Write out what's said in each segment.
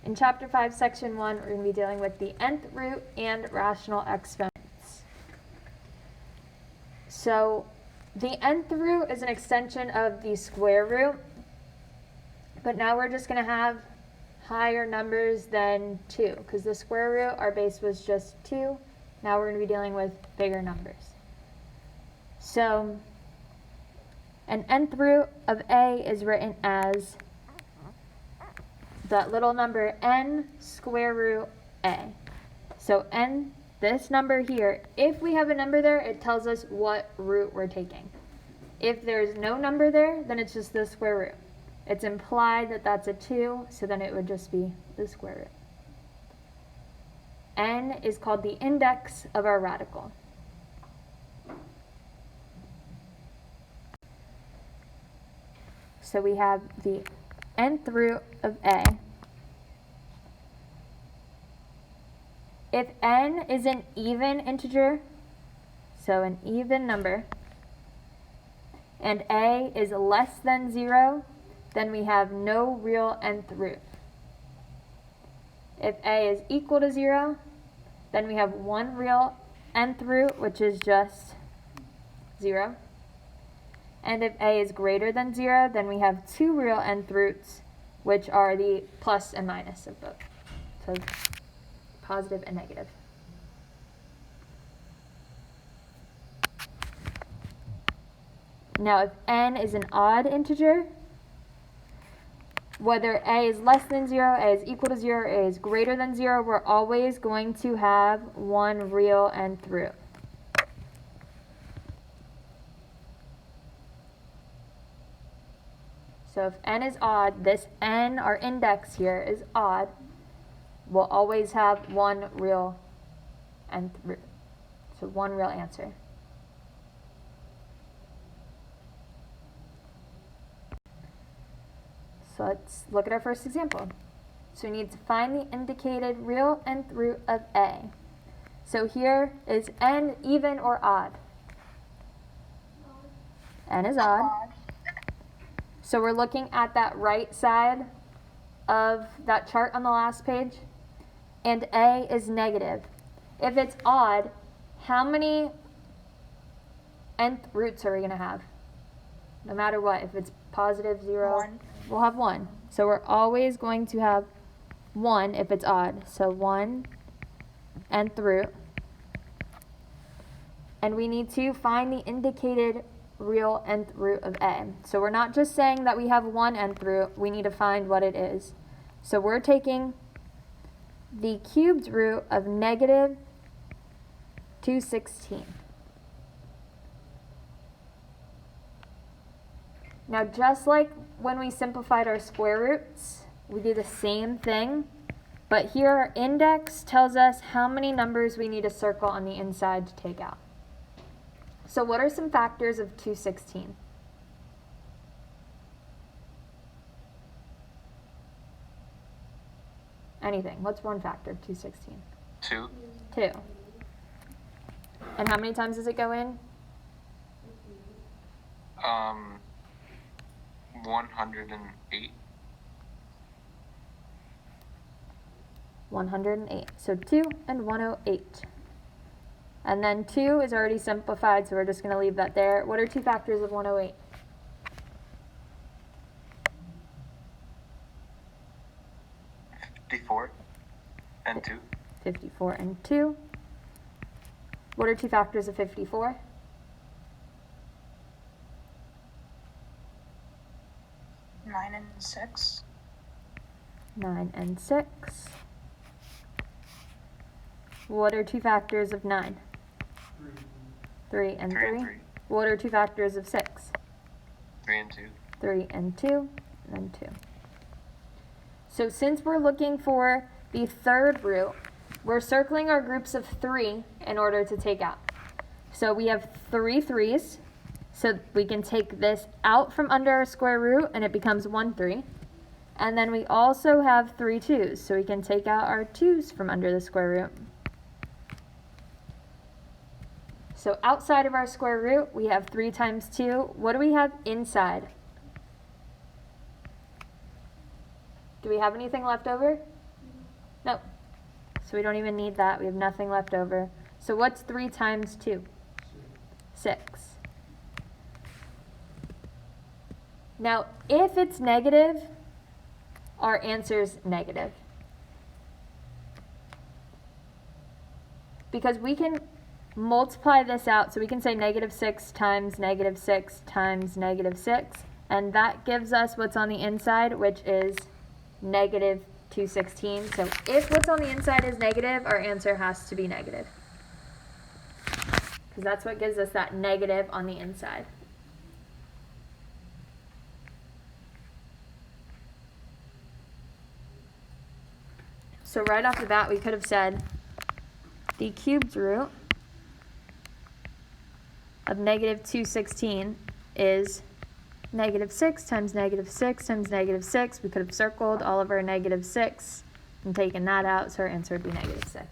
In Chapter 5, Section 1, we're going to be dealing with the nth root and rational exponents. So the nth root is an extension of the square root, but now we're just going to have higher numbers than 2, because the square root, our base was just 2. Now we're going to be dealing with bigger numbers. So an nth root of a is written as that little number n square root a. So n, this number here, if we have a number there, it tells us what root we're taking. If there's no number there, then it's just the square root. It's implied that that's a 2, so then it would just be the square root. N is called the index of our radical. So we have the nth root of a. If n is an even integer, so an even number, and a is less than 0, then we have no real nth root. If a is equal to 0, then we have one real nth root, which is just 0. And if a is greater than 0, then we have two real nth roots, which are the plus and minus of both. So positive and negative. Now if n is an odd integer, whether a is less than 0, a is equal to 0, a is greater than 0, we're always going to have one real nth root. So if n is odd, this n, our index here, is odd, we'll always have one real nth root. So one real answer. So let's look at our first example. So we need to find the indicated real nth root of a. So here is n even or odd? N is odd. So we're looking at that right side of that chart on the last page, and a is negative. If it's odd, how many nth roots are we going to have? No matter what, if it's positive 0, 1. We'll have 1. So we're always going to have 1 if it's odd. So 1 nth root. And we need to find the indicated real nth root of a. So we're not just saying that we have one nth root, we need to find what it is. So we're taking the cubed root of negative 216. Now just like when we simplified our square roots, we do the same thing, but here our index tells us how many numbers we need to circle on the inside to take out. So what are some factors of 216? Anything. What's one factor of 216? 2. 2. And how many times does it go in? 108. 108. So 2 and 108. And then 2 is already simplified, so we're just going to leave that there. What are two factors of 108? 54 and 2. 54 and 2. What are two factors of 54? 9 and 6. 9 and 6. What are two factors of 9? 3 and 3. 3. What are two factors of 6? 3 and 2. 3 and 2, and 2. So since we're looking for the third root, we're circling our groups of 3 in order to take out. So we have 3 3s, so we can take this out from under our square root and it becomes 1 3. And then we also have 3 2s, so we can take out our 2s from under the square root. So outside of our square root, we have 3 times 2. What do we have inside? Do we have anything left over? Nope. So we don't even need that. We have nothing left over. So what's 3 times 2? 6. Now, if it's negative, our answer is negative. Because we can multiply this out, so we can say -6 times -6 times -6, and that gives us what's on the inside, which is -216. So if what's on the inside is negative, our answer has to be negative. Because that's what gives us that negative on the inside. So right off the bat, we could have said the cubed root of -216 is -6 times -6 times -6. We could have circled all of our -6 and taken that out, so our answer would be -6.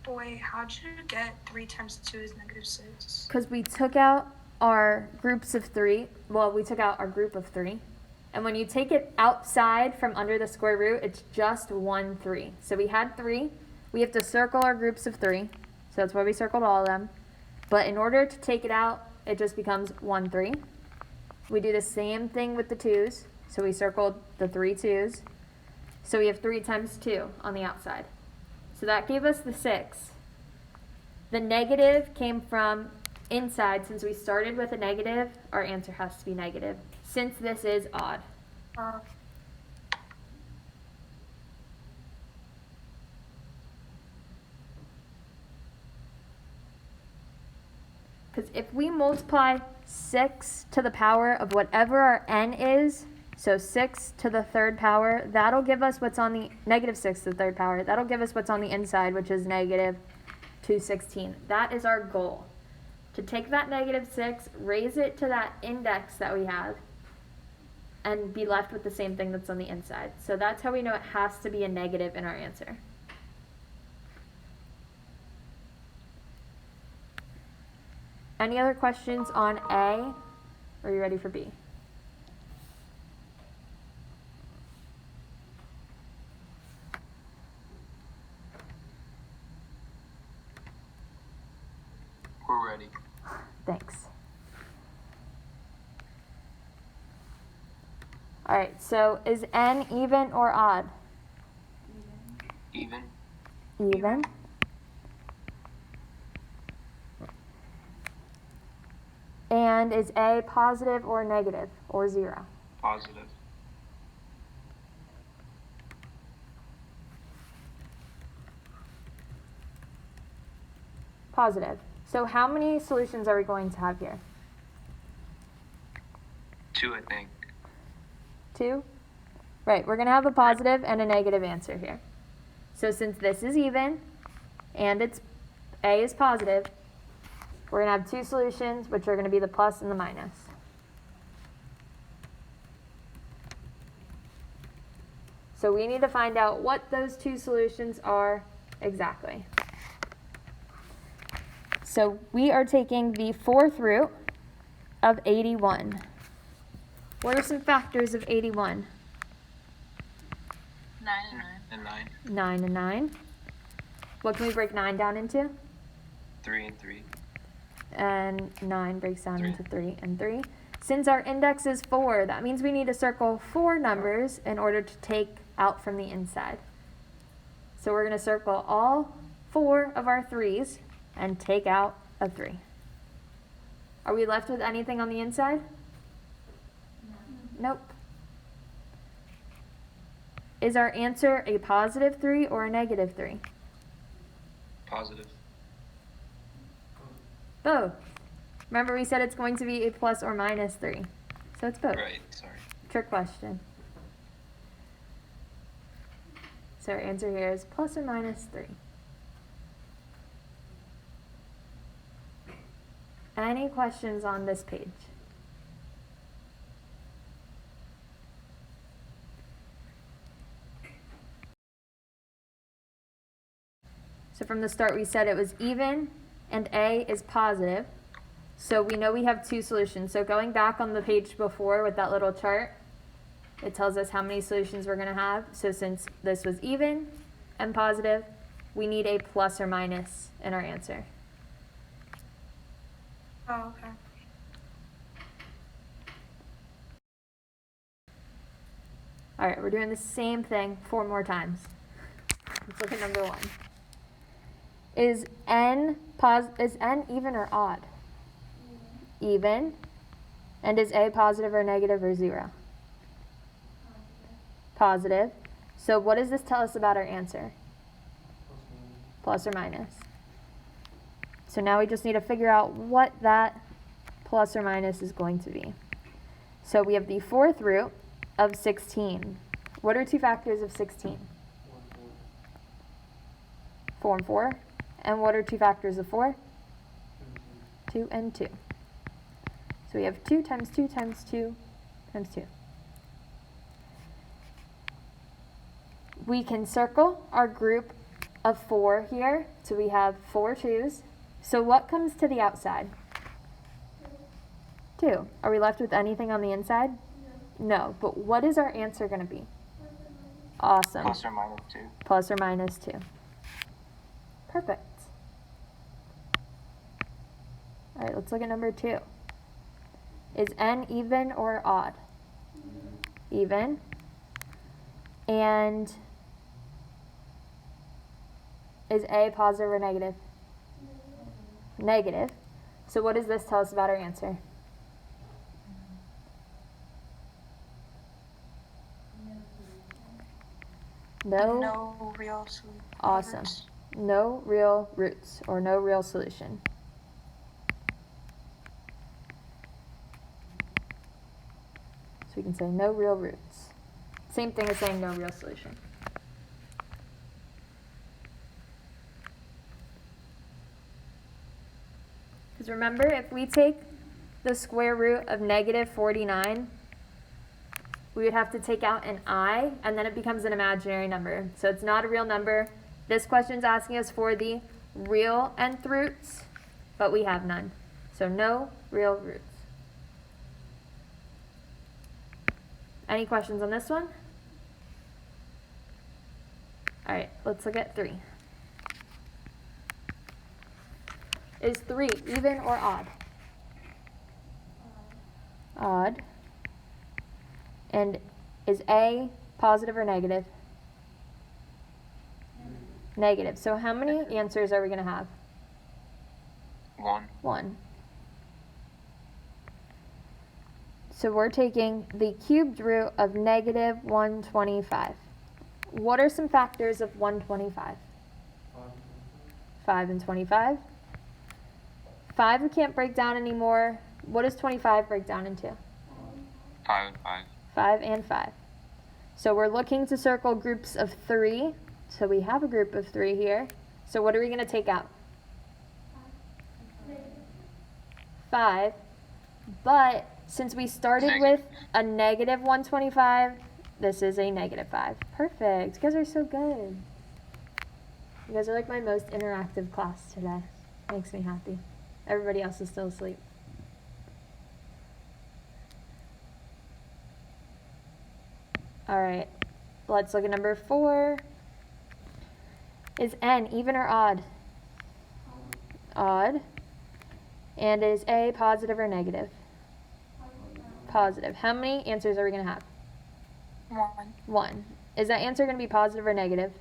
Boy, how'd you get 3 times 2 is -6? Because we took out our groups of 3. Well, we took out our group of 3. And when you take it outside from under the square root, it's just 1 3. So we had 3. We have to circle our groups of 3. So that's why we circled all of them. But in order to take it out, it just becomes 1 3. We do the same thing with the 2's. So we circled the 3 2's. So we have 3 times 2 on the outside. So that gave us the 6. The negative came from inside. Since we started with a negative, our answer has to be negative, since this is odd. Because if we multiply 6 to the power of whatever our n is, so 6 to the third power, that'll give us what's on the -6 to the third power. That'll give us what's on the inside, which is -216. That is our goal. To take that -6, raise it to that index that we have, and be left with the same thing that's on the inside. So that's how we know it has to be a negative in our answer. Any other questions on A? Or are you ready for B? We're ready. Thanks. All right, so is n even or odd? Even. Even. And is A positive or negative or 0? Positive. Positive. So how many solutions are we going to have here? 2, I think. 2? Right, we're going to have a positive and a negative answer here. So since this is even and it's A is positive, we're going to have 2 solutions, which are going to be the plus and the minus. So we need to find out what those 2 solutions are exactly. So we are taking the 4th root of 81. What are some factors of 81? 9 and 9. And 9. 9 and 9. What can we break 9 down into? 3 and 3. And 9 breaks down 3. into 3 and 3. Since our index is 4, that means we need to circle 4 numbers in order to take out from the inside. So we're going to circle all 4 of our 3's and take out a 3. Are we left with anything on the inside? Nope. Is our answer a positive 3 or a negative 3? Positive. Both. Remember we said it's going to be a plus or minus 3. So it's both. Right, sorry. Trick question. So our answer here is plus or minus 3. Any questions on this page? So from the start we said it was even and A is positive. So we know we have 2 solutions. So going back on the page before with that little chart, It tells us how many solutions we're going to have. So since this was even and positive, we need a plus or minus in our answer. Oh, okay. All right, we're doing the same thing 4 more times. Let's look at number 1. Is n even or odd? Even. And is a positive or negative or 0? Positive. So what does this tell us about our answer? Plus or minus. So now we just need to figure out what that plus or minus is going to be. So we have the 4th root of 16. What are 2 factors of 16? 4 and 4. And what are 2 factors of 4? 2 and 2. So we have 2 times 2 times 2 times 2. We can circle our group of 4 here. So we have 4 2's. So what comes to the outside? 2. Are we left with anything on the inside? No. But what is our answer going to be? Awesome. Plus or minus 2. Plus or minus 2. Perfect. All right, let's look at number 2. Is n even or odd? Even. And is a positive or negative? Negative. So what does this tell us about our answer? No real solution. Awesome. No real roots or no real solution. So we can say no real roots. Same thing as saying no real solution. Because remember, if we take the square root of negative 49, we would have to take out an I, and then it becomes an imaginary number. So it's not a real number. This question is asking us for the real nth roots, but we have none. So no real roots. Any questions on this one? All right, let's look at 3. Is 3 even or odd? Odd. And is a positive or negative? Negative. So how many answers are we going to have? 1. 1. So we're taking the cubed root of negative 125. What are some factors of 125? 5 and 25. 5 we can't break down anymore. What does 25 break down into? 5 and 5. 5 and 5. So we're looking to circle groups of 3. So we have a group of 3 here. So what are we going to take out? 5. But since we started with a negative 125, this is a negative 5. Perfect. You guys are so good. You guys are like my most interactive class today. Makes me happy. Everybody else is still asleep. All right, let's look at number 4. Is n even or odd? Odd. And is a positive or negative? Positive. How many answers are we going to have? 1. 1. Is that answer going to be positive or negative?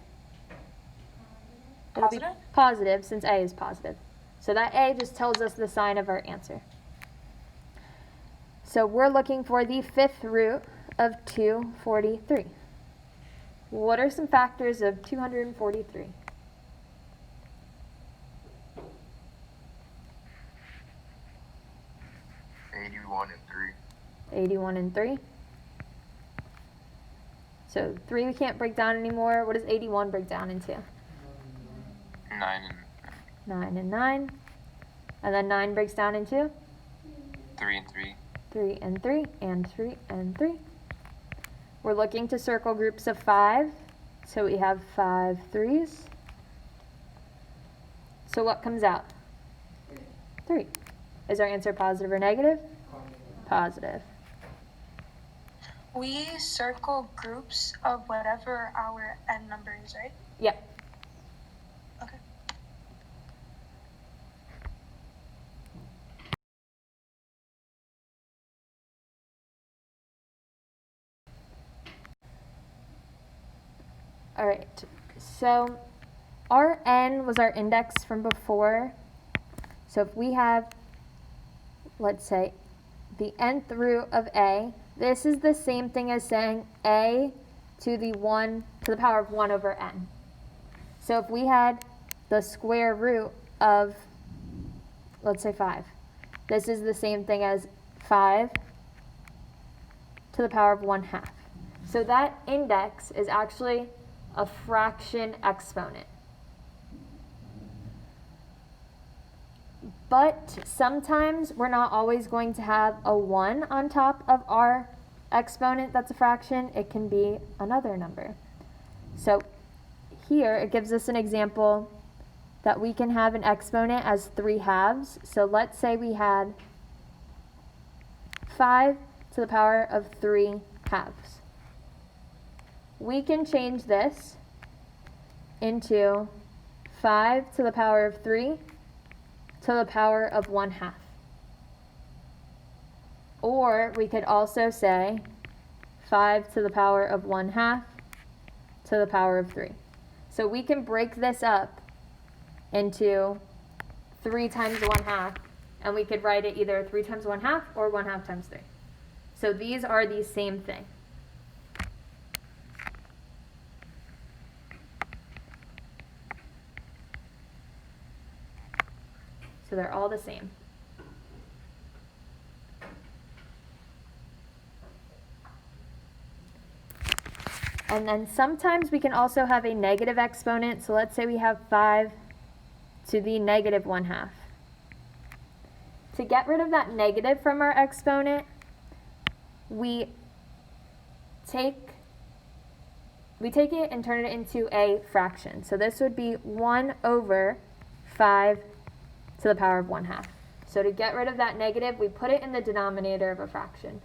It'll be Positive? positive since a is positive. So that a just tells us the sign of our answer. So we're looking for the 5th root of 243. What are some factors of 243? 81 and 3. 81 and 3. So 3 we can't break down anymore. What does 81 break down into? 9 and 9 and 9. And then 9 breaks down into? 3 and 3. 3 and 3 and 3 and 3. We're looking to circle groups of 5. So we have 5 3's. So what comes out? 3. Is our answer positive or negative? Positive. We circle groups of whatever our n number is, right? Yep. Okay. All right, so our n was our index from before. So if we have, let's say, the nth root of a, this is the same thing as saying a to the power of 1 over n. So if we had the square root of, let's say 5, this is the same thing as 5 to the power of 1/2. So that index is actually a fraction exponent. But sometimes we're not always going to have a 1 on top of our exponent that's a fraction. It can be another number. So here it gives us an example that we can have an exponent as 3/2. So let's say we had 5 to the power of 3/2. We can change this into 5 to the power of 3 to the power of 1/2. Or we could also say 5 to the power of 1/2 to the power of 3. So we can break this up into 3 times 1/2, and we could write it either 3 times 1/2 or 1/2 times 3. So these are the same thing. So they're all the same. And then sometimes we can also have a negative exponent. So let's say we have 5 to the negative 1/2. To get rid of that negative from our exponent, we take it and turn it into a fraction. So this would be 1 over 5 to the power of 1/2. So to get rid of that negative, we put it in the denominator of a fraction.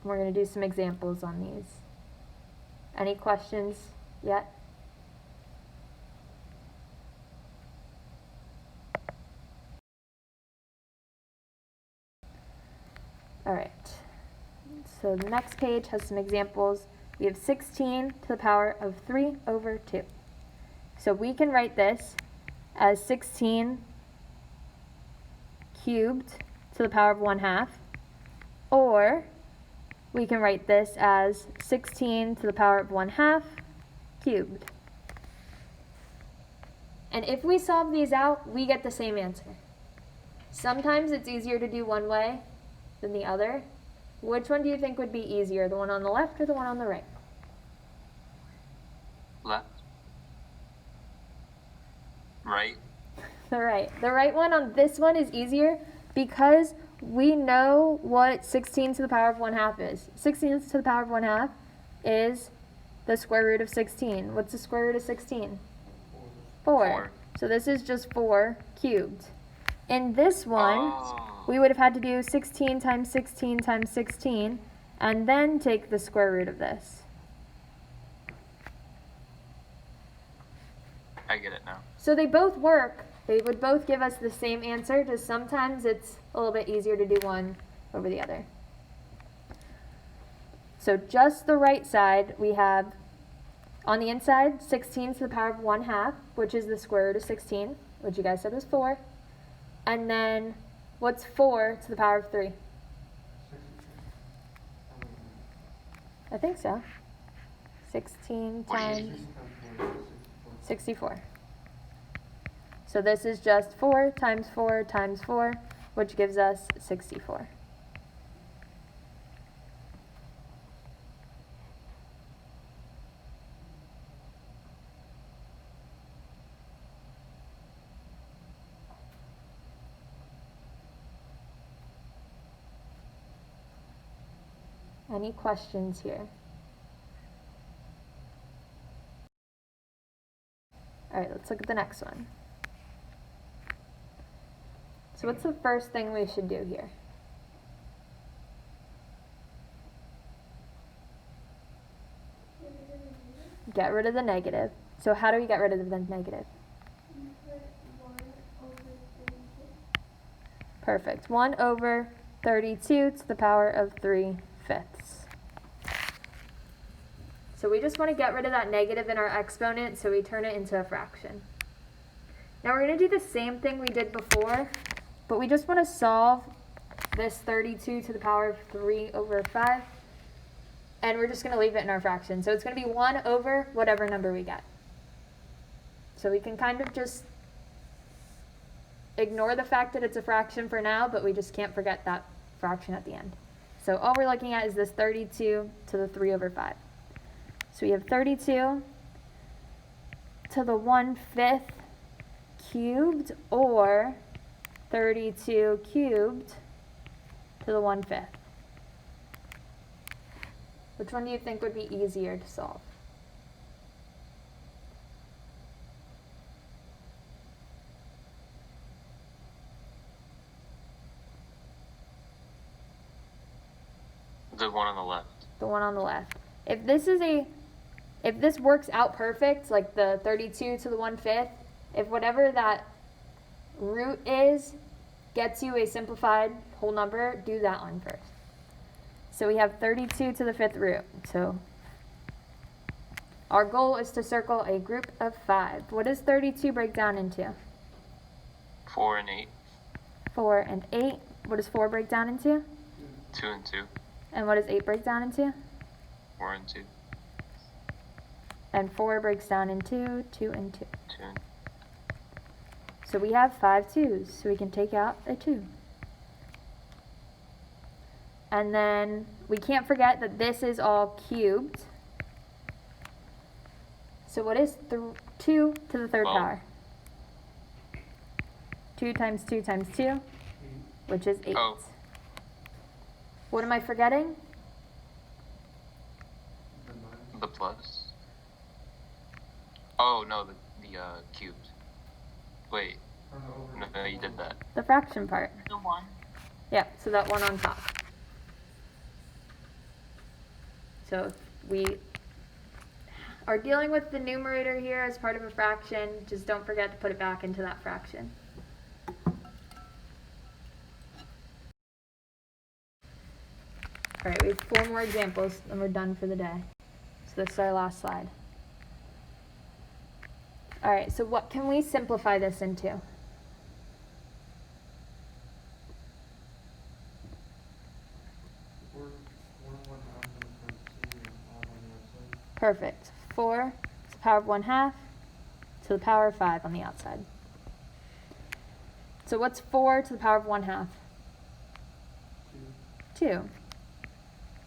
We're going to do some examples on these. Any questions yet? All right. So the next page has some examples. We have 16 to the power of 3 over 2. So we can write this as 16 cubed to the power of 1/2, or we can write this as 16 to the power of 1/2 cubed. And if we solve these out, we get the same answer. Sometimes it's easier to do one way than the other. Which one do you think would be easier, the one on the left or the one on the right? Left. Right. The right. The right one on this one is easier because we know what 16 to the power of 1/2 is. 16 to the power of 1/2 is the square root of 16. What's the square root of 16? 4. So this is just 4 cubed. In this one, we would have had to do 16 times 16 times 16 and then take the square root of this. I get it now. So they both work. They would both give us the same answer, just sometimes it's a little bit easier to do one over the other. So just the right side, we have on the inside 16 to the power of 1/2, which is the square root of 16, which you guys said was 4. And then what's 4 to the power of 3? I think so. 16 times 64. So this is just 4 times 4 times 4, which gives us 64. Any questions here? All right, let's look at the next one. So what's the first thing we should do here? Get rid of the negative. So how do we get rid of the negative? Perfect. 1 over 32 to the power of 3/5. So we just want to get rid of that negative in our exponent, so we turn it into a fraction. Now we're going to do the same thing we did before, but we just want to solve this 32 to the power of 3/5, and we're just going to leave it in our fraction. So it's going to be 1 over whatever number we get. So we can kind of just ignore the fact that it's a fraction for now, but we just can't forget that fraction at the end. So all we're looking at is this 32 to the 3/5. So we have 32 to the 1/5 cubed, or 32 cubed to the 1/5. Which one do you think would be easier to solve? The one on the left. The one on the left. If this works out perfect, like the 32 to the 1/5, if whatever that root is gets you a simplified whole number, do that one first. So we have 32 to the 5th root. So our goal is to circle a group of 5. What does 32 break down into? 4 and 8. 4 and 8. What does 4 break down into? 2 and 2. And what does 8 break down into? 4 and 2. And 4 breaks down into 2 and 2. 2 and So we have 5 2's, so we can take out a 2. And then we can't forget that this is all cubed. So what is 2 to the 3rd power? 2 times 2 times 2, which is 8. Oh. What am I forgetting? The plus. Oh no, the cubed. Wait. No, you did that. The fraction part. The 1. Yeah, so that one on top. So we are dealing with the numerator here as part of a fraction. Just don't forget to put it back into that fraction. All right, we have 4 more examples, and we're done for the day. So this is our last slide. All right, so what can we simplify this into? Perfect. 4 to the power of 1/2 to the power of 5 on the outside. So what's 4 to the power of 1/2? 2.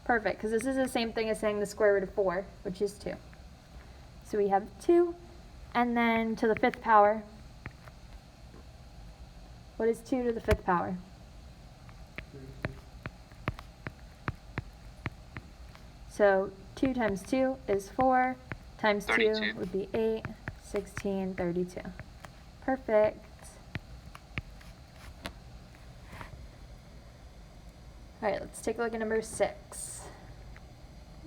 Perfect, because this is the same thing as saying the square root of 4, which is 2. So we have 2, and then to the 5th power. What is 2 to the 5th power? So 2 times 2 is 4, times 32. 2 would be 8, 16, 32. Perfect. All right, let's take a look at number 6.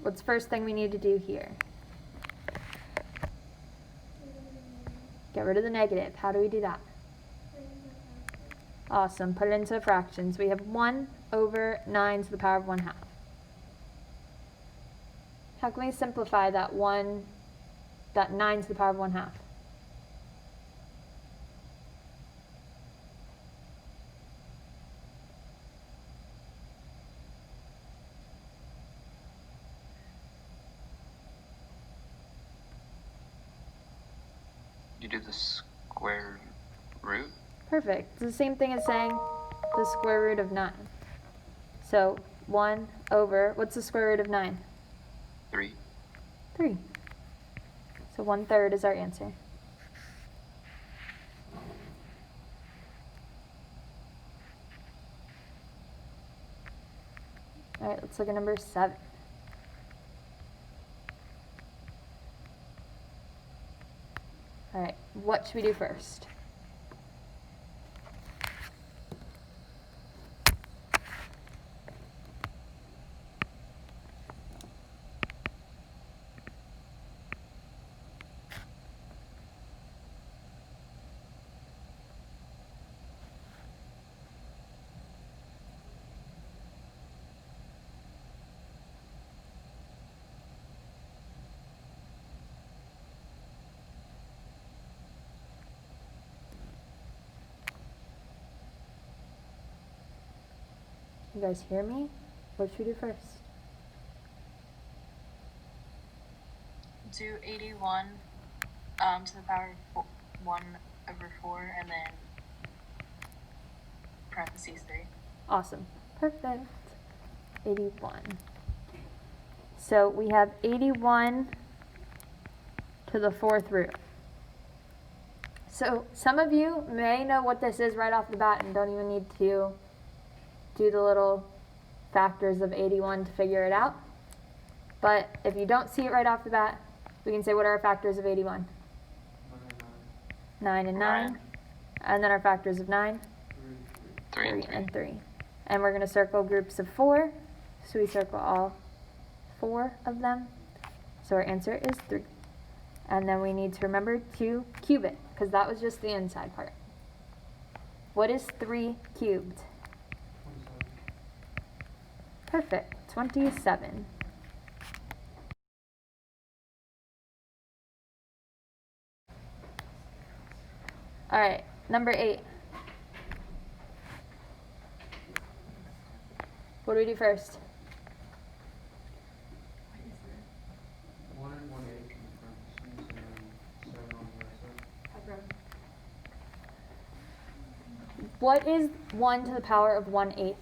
What's the first thing we need to do here? Get rid of the negative. How do we do that? Awesome. Put it into fractions. We have 1 over 9 to the power of 1/2. How can we simplify that 9 to the power of 1/2? You do the square root. Perfect. It's the same thing as saying the square root of 9. So 1 over, what's the square root of 9? 3. 3. So 1/3 is our answer. All right, let's look at number 7. All right, what should we do first? You guys hear me? What should we do first? Do 81 to the power of 1 over 4, and then parentheses 3. Awesome. Perfect. 81. So we have 81 to the 4th root. So some of you may know what this is right off the bat and don't even need to do the little factors of 81 to figure it out. But if you don't see it right off the bat, we can say, what are our factors of 81? 9 and 9. And then our factors of 9? 3 and 3. And we're going to circle groups of 4. So we circle all 4 of them. So our answer is 3. And then we need to remember to cube it, because that was just the inside part. What is 3 cubed? Perfect. 27. All right, number 8. What do we do first? 1 and 1/8 in parentheses, and then 7 on the right side. What is 1 to the power of 1/8?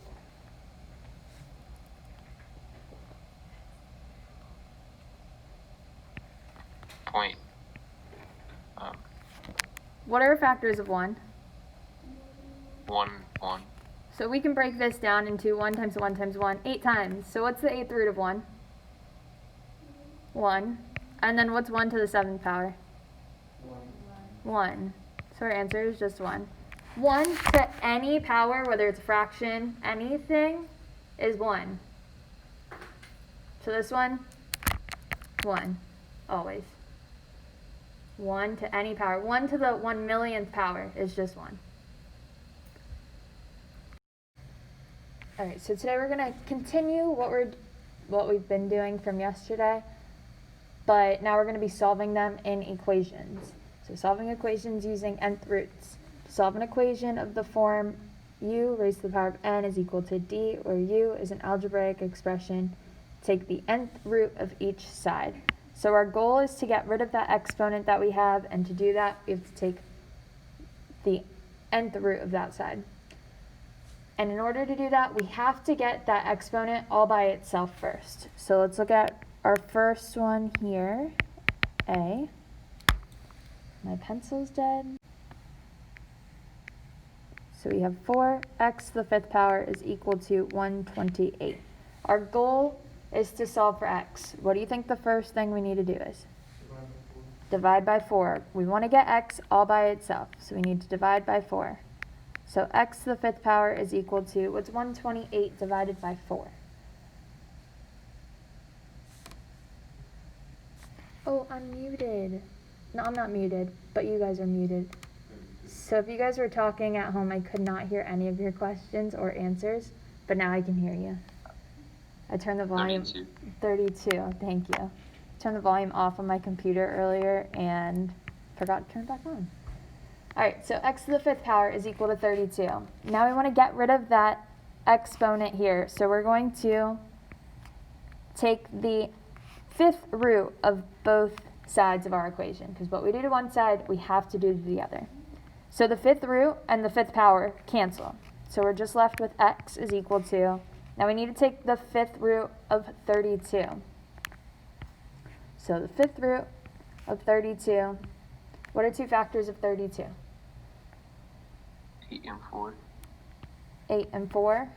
point. What are factors of 1? 1, 1. So we can break this down into 1 times 1 times 1, 8 times. So what's the 8th root of 1? 1. And then what's 1 to the 7th power? 1. So our answer is just 1. 1 to any power, whether it's a fraction, anything, is 1. So this one, 1. Always. 1 to any power. 1 to the 1,000,000th power is just 1. Alright, so today we're going to continue what we've been doing from yesterday, but now we're going to be solving them in equations. So solving equations using nth roots. To solve an equation of the form u raised to the power of n is equal to d, where u is an algebraic expression, take the nth root of each side. So our goal is to get rid of that exponent that we have, and to do that we have to take the nth root of that side. And in order to do that, we have to get that exponent all by itself first. So let's look at our first one here, a. My pencil's dead. So we have 4x to the 5th power is equal to 128. Our goal is to solve for x. What do you think the first thing we need to do is? Divide by 4. We want to get x all by itself, so we need to divide by 4. So x to the 5th power is equal to, what's 128 divided by 4? Oh, I'm muted. No, I'm not muted, but you guys are muted. So if you guys were talking at home, I could not hear any of your questions or answers, but now I can hear you. I turned the volume. 32, thank you. Turned the volume off on my computer earlier and forgot to turn it back on. Alright, so x to the 5th power is equal to 32. Now we want to get rid of that exponent here. So we're going to take the 5th root of both sides of our equation, because what we do to one side, we have to do to the other. So the 5th root and the 5th power cancel. So we're just left with x is equal to, now we need to take the 5th root of 32. So the 5th root of 32, what are two factors of 32? 8 and 4. 8 and 4.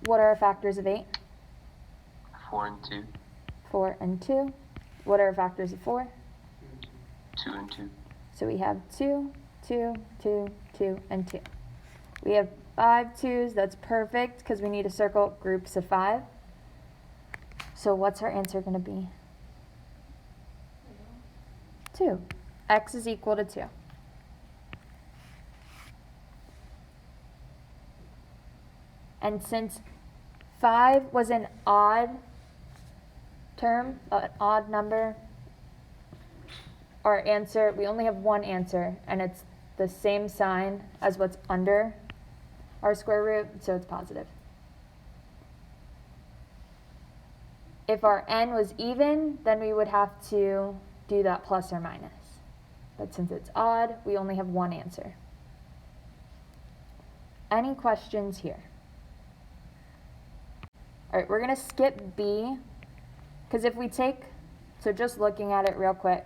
What are our factors of 8? 4 and 2. 4 and 2. What are our factors of 4? 2 and 2. So we have 2 2, 2, 2, and 2. We have 5 2s. That's perfect because we need to circle groups of 5. So what's our answer going to be? 2. X is equal to 2. And since 5 was an odd term, an odd number, our answer, we only have one answer, and it's the same sign as what's under our square root, so it's positive. If our n was even, then we would have to do that plus or minus. But since it's odd, we only have one answer. Any questions here? All right, we're going to skip B, because if we take, so just looking at it real quick,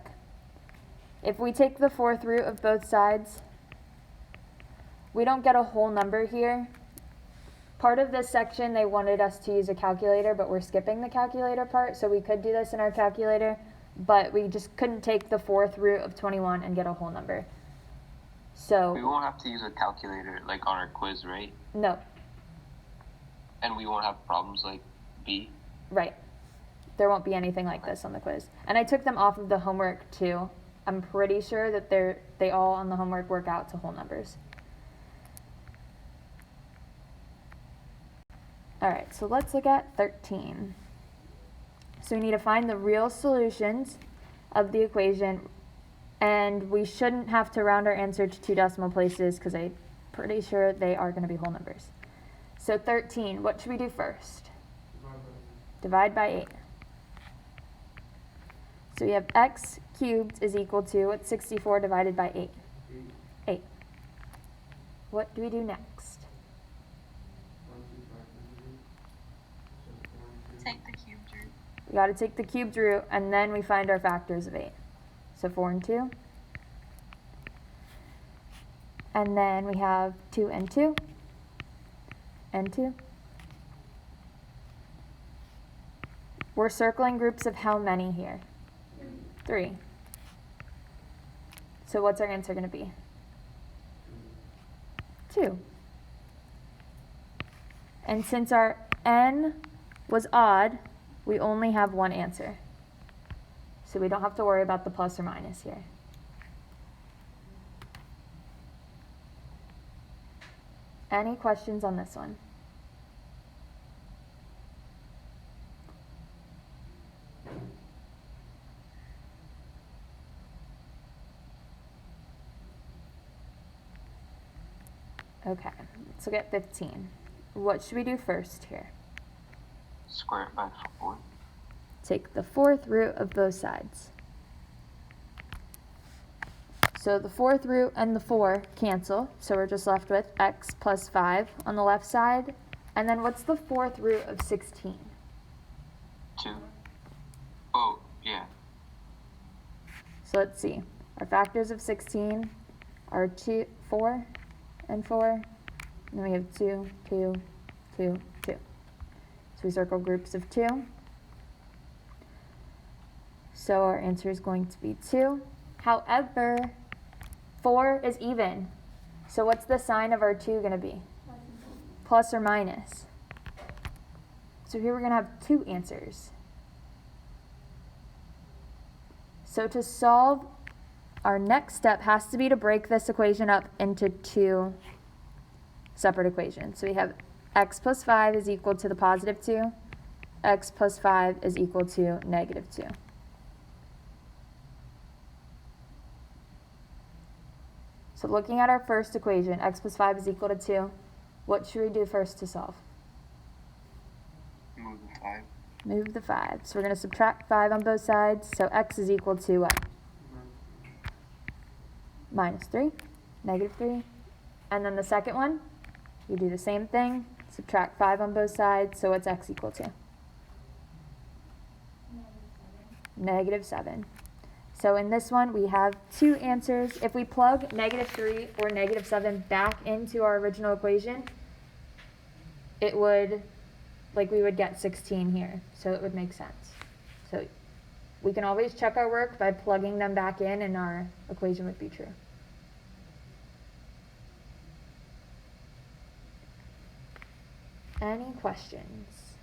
if we take the fourth root of both sides, we don't get a whole number here. Part of this section, they wanted us to use a calculator, but we're skipping the calculator part, so we could do this in our calculator, but we just couldn't take the fourth root of 21 and get a whole number. So we won't have to use a calculator like on our quiz, right? No. And we won't have problems like B? Right. There won't be anything like this on the quiz. And I took them off of the homework too. I'm pretty sure that they all on the homework work out to whole numbers. All right, so let's look at 13. So we need to find the real solutions of the equation, and we shouldn't have to round our answer to 2 decimal places because I'm pretty sure they are going to be whole numbers. So 13, what should we do first? Divide by 8. So we have x cubed is equal to, what's 64 divided by 8? 8. What do we do next? Take the cubed root. We got to take the cubed root, and then we find our factors of 8. So 4 and 2. And then we have 2 and 2. And 2. We're circling groups of how many here? 3. So what's our answer going to be? 2. And since our n was odd, we only have one answer. So we don't have to worry about the plus or minus here. Any questions on this one? Okay, let's look at 15. What should we do first here? Square it by 4. Take the fourth root of both sides. So the fourth root and the 4 cancel, so we're just left with x plus 5 on the left side. And then what's the fourth root of 16? 2. Oh, yeah. So let's see. Our factors of 16 are 4 and 4. And then we have 2, 2, 2, 2. So we circle groups of 2. So our answer is going to be 2. However, 4 is even. So what's the sign of our 2 going to be? Plus or minus. So here we're going to have 2 answers. So to solve, our next step has to be to break this equation up into 2 separate equations. So we have x plus 5 is equal to the positive 2. X plus 5 is equal to negative 2. So looking at our first equation, x plus 5 is equal to 2. What should we do first to solve? Move the 5. Move the 5. So we're going to subtract 5 on both sides. So x is equal to what? Minus 3, negative 3. And then the second one, we do the same thing. Subtract 5 on both sides. So what's x equal to? Negative 7. So in this one, we have 2 answers. If we plug negative 3 or negative 7 back into our original equation, it would, we would get 16 here. So it would make sense. So we can always check our work by plugging them back in, and our equation would be true. Any questions?